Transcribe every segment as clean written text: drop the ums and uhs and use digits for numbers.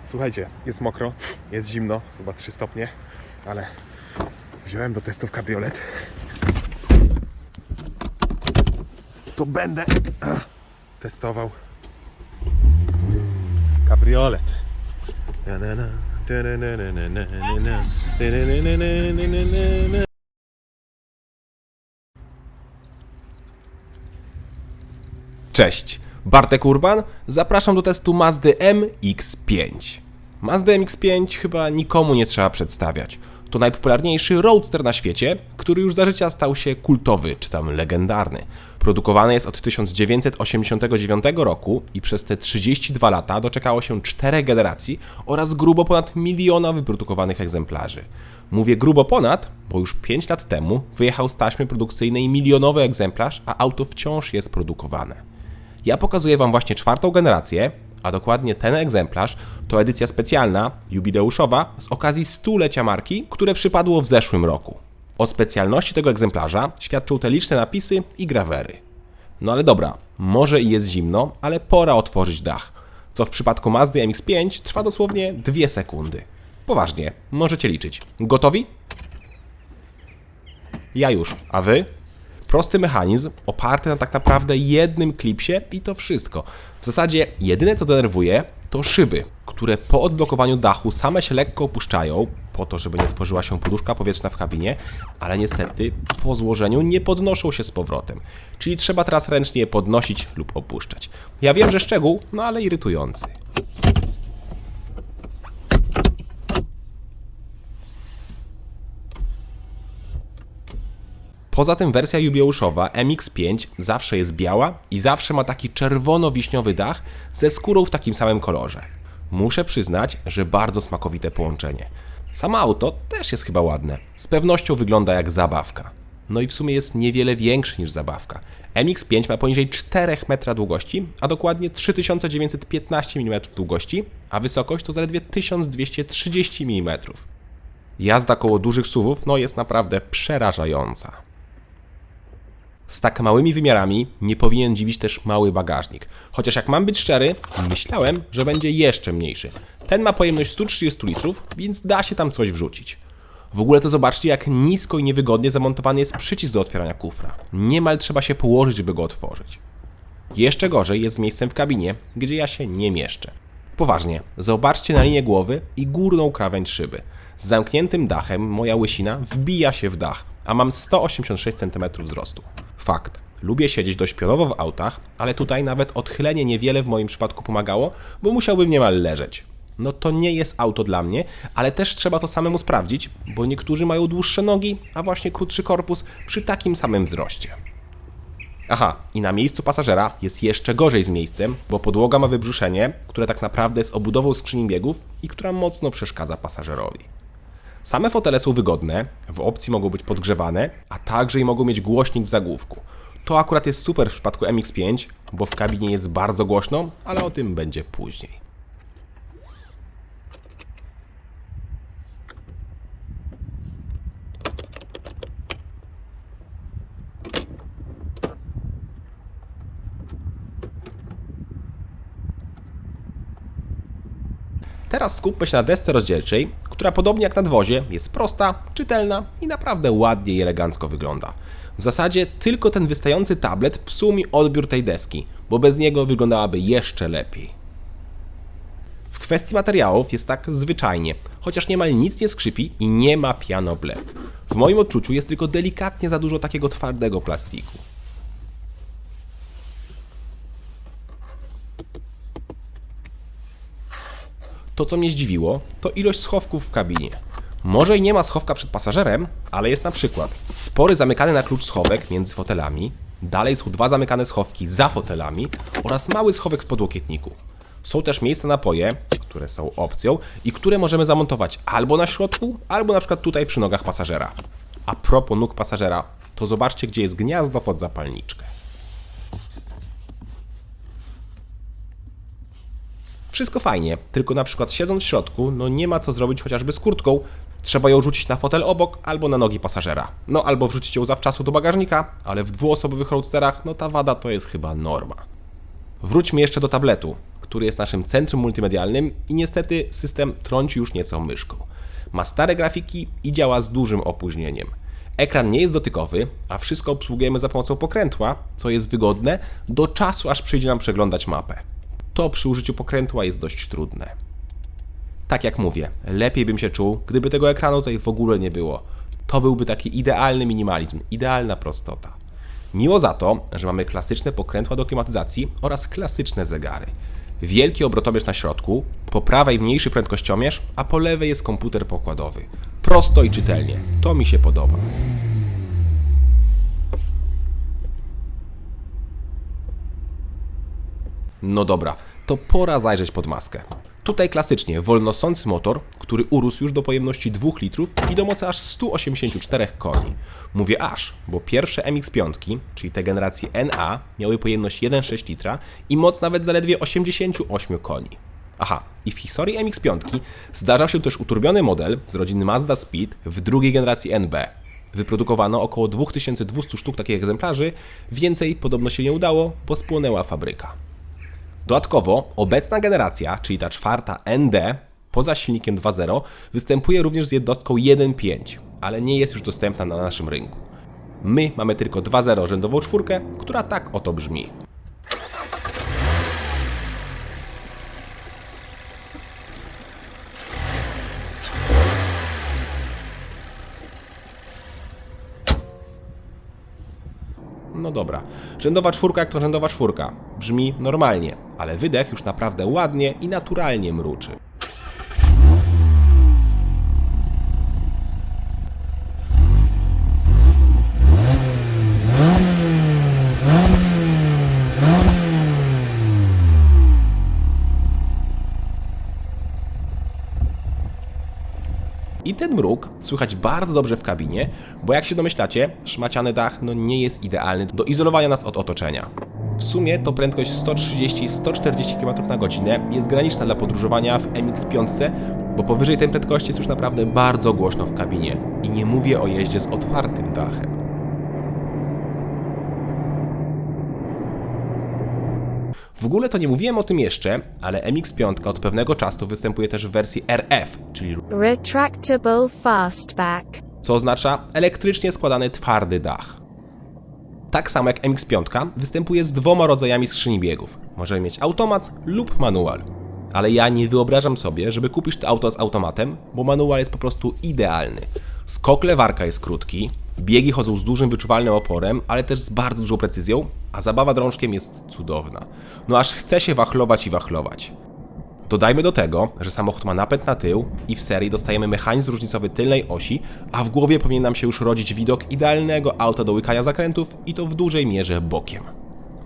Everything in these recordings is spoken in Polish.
Słuchajcie, jest mokro, jest zimno, chyba 3 stopnie, ale wziąłem do testów kabriolet. To będę testował kabriolet. Cześć, Bartek Urban, zapraszam do testu Mazdy MX-5. Mazdę MX-5 chyba nikomu nie trzeba przedstawiać. To najpopularniejszy roadster na świecie, który już za życia stał się kultowy, czy tam legendarny. Produkowany jest od 1989 roku i przez te 32 lata doczekało się 4 generacji oraz grubo ponad 1 miliona wyprodukowanych egzemplarzy. Mówię grubo ponad, bo już 5 lat temu wyjechał z taśmy produkcyjnej milionowy egzemplarz, a auto wciąż jest produkowane. Ja pokazuję Wam właśnie 4. generację, a dokładnie ten egzemplarz to edycja specjalna, jubileuszowa, z okazji 100-lecia marki, które przypadło w zeszłym roku. O specjalności tego egzemplarza świadczą te liczne napisy i grawery. No ale dobra, może i jest zimno, ale pora otworzyć dach, co w przypadku Mazdy MX-5 trwa dosłownie 2 sekundy. Poważnie, możecie liczyć. Gotowi? Ja już, a Wy? Prosty mechanizm, oparty na tak naprawdę jednym klipsie i to wszystko. W zasadzie jedyne co denerwuje to szyby, które po odblokowaniu dachu same się lekko opuszczają, po to żeby nie tworzyła się poduszka powietrzna w kabinie, ale niestety po złożeniu nie podnoszą się z powrotem. Czyli trzeba teraz ręcznie je podnosić lub opuszczać. Ja wiem, że szczegół, no ale irytujący. Poza tym wersja jubileuszowa MX-5 zawsze jest biała i zawsze ma taki czerwono-wiśniowy dach ze skórą w takim samym kolorze. Muszę przyznać, że bardzo smakowite połączenie. Samo auto też jest chyba ładne. Z pewnością wygląda jak zabawka. No i w sumie jest niewiele większy niż zabawka. MX-5 ma poniżej 4 metra długości, a dokładnie 3915 mm długości, a wysokość to zaledwie 1230 mm. Jazda koło dużych SUV-ów no jest naprawdę przerażająca. Z tak małymi wymiarami nie powinien dziwić też mały bagażnik. Chociaż jak mam być szczery, myślałem, że będzie jeszcze mniejszy. Ten ma pojemność 130 litrów, więc da się tam coś wrzucić. W ogóle to zobaczcie, jak nisko i niewygodnie zamontowany jest przycisk do otwierania kufra. Niemal trzeba się położyć, żeby go otworzyć. Jeszcze gorzej jest z miejscem w kabinie, gdzie ja się nie mieszczę. Poważnie, zobaczcie na linię głowy i górną krawędź szyby. Z zamkniętym dachem moja łysina wbija się w dach, a mam 186 cm wzrostu. Fakt. Lubię siedzieć dość pionowo w autach, ale tutaj nawet odchylenie niewiele w moim przypadku pomagało, bo musiałbym niemal leżeć. No to nie jest auto dla mnie, ale też trzeba to samemu sprawdzić, bo niektórzy mają dłuższe nogi, a właśnie krótszy korpus przy takim samym wzroście. Aha, i na miejscu pasażera jest jeszcze gorzej z miejscem, bo podłoga ma wybrzuszenie, które tak naprawdę jest obudową skrzyni biegów i która mocno przeszkadza pasażerowi. Same fotele są wygodne, w opcji mogą być podgrzewane, a także i mogą mieć głośnik w zagłówku. To akurat jest super w przypadku MX-5, bo w kabinie jest bardzo głośno, ale o tym będzie później. Teraz skupmy się na desce rozdzielczej, która podobnie jak na dwozie jest prosta, czytelna i naprawdę ładnie i elegancko wygląda. W zasadzie tylko ten wystający tablet psuł mi odbiór tej deski, bo bez niego wyglądałaby jeszcze lepiej. W kwestii materiałów jest tak zwyczajnie, chociaż niemal nic nie skrzypi i nie ma piano black. W moim odczuciu jest tylko delikatnie za dużo takiego twardego plastiku. To, co mnie zdziwiło, to ilość schowków w kabinie. Może i nie ma schowka przed pasażerem, ale jest na przykład spory zamykany na klucz schowek między fotelami, dalej są 2 zamykane schowki za fotelami oraz mały schowek w podłokietniku. Są też miejsca na napoje, które są opcją i które możemy zamontować albo na środku, albo na przykład tutaj przy nogach pasażera. A propos nóg pasażera, to zobaczcie, gdzie jest gniazdo pod zapalniczkę. Wszystko fajnie, tylko na przykład siedząc w środku, no nie ma co zrobić chociażby z kurtką. Trzeba ją rzucić na fotel obok albo na nogi pasażera. No albo wrzucić ją zawczasu do bagażnika, ale w dwuosobowych roadsterach no ta wada to jest chyba norma. Wróćmy jeszcze do tabletu, który jest naszym centrum multimedialnym i niestety system trąci już nieco myszką. Ma stare grafiki i działa z dużym opóźnieniem. Ekran nie jest dotykowy, a wszystko obsługujemy za pomocą pokrętła, co jest wygodne do czasu, aż przyjdzie nam przeglądać mapę. To przy użyciu pokrętła jest dość trudne. Tak jak mówię, lepiej bym się czuł, gdyby tego ekranu tutaj w ogóle nie było. To byłby taki idealny minimalizm, idealna prostota. Miło za to, że mamy klasyczne pokrętła do klimatyzacji oraz klasyczne zegary. Wielki obrotomierz na środku, po prawej mniejszy prędkościomierz, a po lewej jest komputer pokładowy. Prosto i czytelnie. To mi się podoba. No dobra, to pora zajrzeć pod maskę. Tutaj klasycznie wolnosący motor, który urósł już do pojemności 2 litrów i do mocy aż 184 koni. Mówię aż, bo pierwsze MX-5, czyli te generacji NA, miały pojemność 1,6 litra i moc nawet zaledwie 88 koni. Aha, i w historii MX-5 zdarzał się też uturbiony model z rodziny Mazda Speed w drugiej generacji NB. Wyprodukowano około 2200 sztuk takich egzemplarzy, więcej podobno się nie udało, bo spłonęła fabryka. Dodatkowo obecna generacja, czyli ta czwarta ND, poza silnikiem 2.0, występuje również z jednostką 1.5, ale nie jest już dostępna na naszym rynku. My mamy tylko 2.0 rzędową czwórkę, która tak oto brzmi. No dobra, rzędowa czwórka jak to rzędowa czwórka. Brzmi normalnie, ale wydech już naprawdę ładnie i naturalnie mruczy. I ten mruk słychać bardzo dobrze w kabinie, bo jak się domyślacie, szmaciany dach nie jest idealny do izolowania nas od otoczenia. W sumie to prędkość 130-140 km/h jest graniczna dla podróżowania w MX-5, bo powyżej tej prędkości jest już naprawdę bardzo głośno w kabinie. I nie mówię o jeździe z otwartym dachem. W ogóle to nie mówiłem o tym jeszcze, ale MX-5 od pewnego czasu występuje też w wersji RF, czyli Retractable Fastback, co oznacza elektrycznie składany twardy dach. Tak samo jak MX-5 występuje z 2 rodzajami skrzyni biegów. Możemy mieć automat lub manual. Ale ja nie wyobrażam sobie, żeby kupić to auto z automatem, bo manual jest po prostu idealny. Skok lewarka jest krótki, biegi chodzą z dużym wyczuwalnym oporem, ale też z bardzo dużą precyzją, a zabawa drążkiem jest cudowna. No aż chce się wachlować i wachlować. Dodajmy do tego, że samochód ma napęd na tył i w serii dostajemy mechanizm różnicowy tylnej osi, a w głowie powinien nam się już rodzić widok idealnego auta do łykania zakrętów i to w dużej mierze bokiem.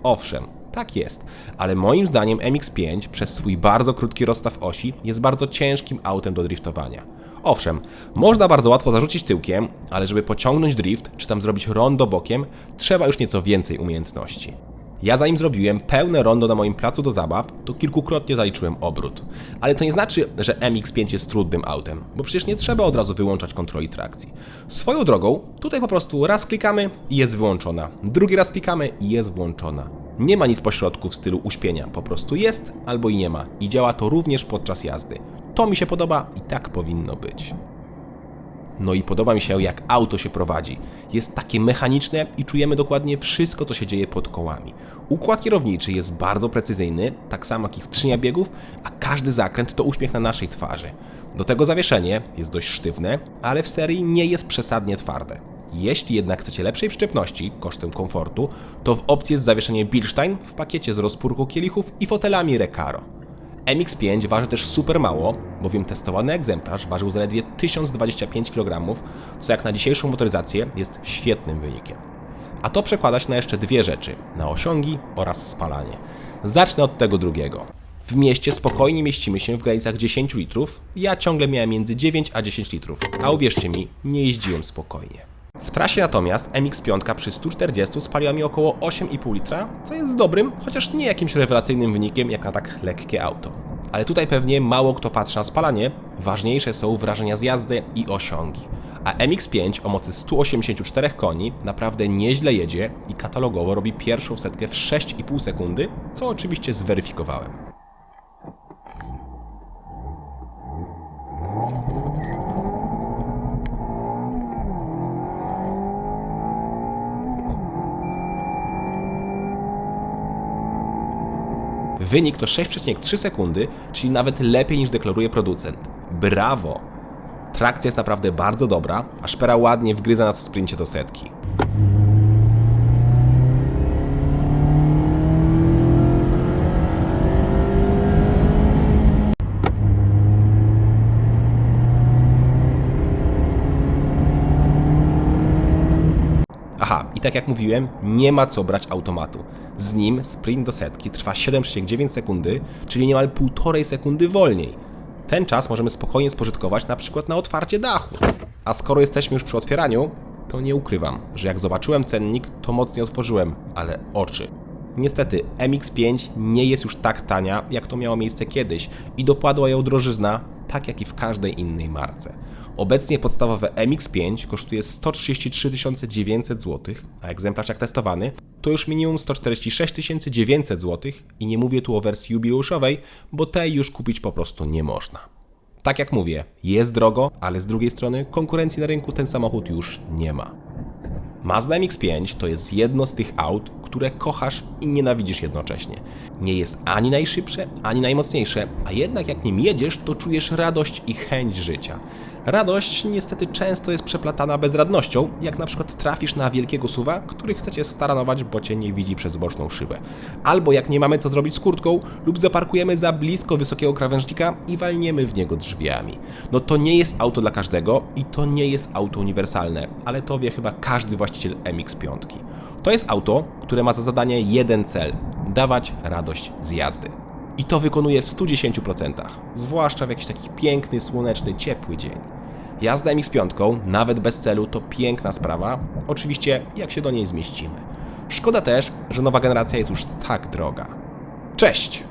Owszem, tak jest, ale moim zdaniem MX-5 przez swój bardzo krótki rozstaw osi jest bardzo ciężkim autem do driftowania. Owszem, można bardzo łatwo zarzucić tyłkiem, ale żeby pociągnąć drift, czy tam zrobić rondo bokiem, trzeba już nieco więcej umiejętności. Ja zanim zrobiłem pełne rondo na moim placu do zabaw, to kilkukrotnie zaliczyłem obrót. Ale to nie znaczy, że MX-5 jest trudnym autem, bo przecież nie trzeba od razu wyłączać kontroli trakcji. Swoją drogą, tutaj po prostu raz klikamy i jest wyłączona, drugi raz klikamy i jest włączona. Nie ma nic pośrodku w stylu uśpienia, po prostu jest albo i nie ma i działa to również podczas jazdy. To mi się podoba i tak powinno być. No i podoba mi się, jak auto się prowadzi. Jest takie mechaniczne i czujemy dokładnie wszystko, co się dzieje pod kołami. Układ kierowniczy jest bardzo precyzyjny, tak samo jak i skrzynia biegów, a każdy zakręt to uśmiech na naszej twarzy. Do tego zawieszenie jest dość sztywne, ale w serii nie jest przesadnie twarde. Jeśli jednak chcecie lepszej przyczepności kosztem komfortu, to w opcji jest zawieszenie Bilstein w pakiecie z rozpórką kielichów i fotelami Recaro. MX-5 waży też super mało, bowiem testowany egzemplarz ważył zaledwie 1025 kg, co jak na dzisiejszą motoryzację jest świetnym wynikiem. A to przekłada się na jeszcze dwie rzeczy, na osiągi oraz spalanie. Zacznę od tego drugiego. W mieście spokojnie mieścimy się w granicach 10 litrów, ja ciągle miałem między 9 a 10 litrów, a uwierzcie mi, nie jeździłem spokojnie. W trasie natomiast MX-5 przy 140 spaliła mi około 8,5 litra, co jest dobrym, chociaż nie jakimś rewelacyjnym wynikiem jak na tak lekkie auto. Ale tutaj pewnie mało kto patrzy na spalanie, ważniejsze są wrażenia z jazdy i osiągi. A MX-5 o mocy 184 koni naprawdę nieźle jedzie i katalogowo robi pierwszą setkę w 6,5 sekundy, co oczywiście zweryfikowałem. Wynik to 6,3 sekundy, czyli nawet lepiej niż deklaruje producent. Brawo! Trakcja jest naprawdę bardzo dobra, a szpera ładnie wgryza nas w sprincie do setki. Aha, i tak jak mówiłem, nie ma co brać automatu. Z nim sprint do setki trwa 7,9 sekundy, czyli niemal 1,5 sekundy wolniej. Ten czas możemy spokojnie spożytkować na przykład na otwarcie dachu. A skoro jesteśmy już przy otwieraniu, to nie ukrywam, że jak zobaczyłem cennik, to mocniej otworzyłem, ale oczy. Niestety MX-5 nie jest już tak tania, jak to miało miejsce kiedyś i dopadła ją drożyzna, tak jak i w każdej innej marce. Obecnie podstawowe MX-5 kosztuje 133 900 zł, a egzemplarz jak testowany to już minimum 146 900 zł i nie mówię tu o wersji jubileuszowej, bo tej już kupić po prostu nie można. Tak jak mówię, jest drogo, ale z drugiej strony konkurencji na rynku ten samochód już nie ma. Mazda MX-5 to jest jedno z tych aut, które kochasz i nienawidzisz jednocześnie. Nie jest ani najszybsze, ani najmocniejsze, a jednak jak nim jedziesz, to czujesz radość i chęć życia. Radość niestety często jest przeplatana bezradnością, jak na przykład trafisz na wielkiego suwa, który chce cię staranować, bo cię nie widzi przez boczną szybę. Albo jak nie mamy co zrobić z kurtką, lub zaparkujemy za blisko wysokiego krawężnika i walniemy w niego drzwiami. No to nie jest auto dla każdego i to nie jest auto uniwersalne, ale to wie chyba każdy właściciel MX-5. To jest auto, które ma za zadanie jeden cel – dawać radość z jazdy. I to wykonuje w 110%, zwłaszcza w jakiś taki piękny, słoneczny, ciepły dzień. Jazda MX-5, nawet bez celu, to piękna sprawa, oczywiście jak się do niej zmieścimy. Szkoda też, że nowa generacja jest już tak droga. Cześć!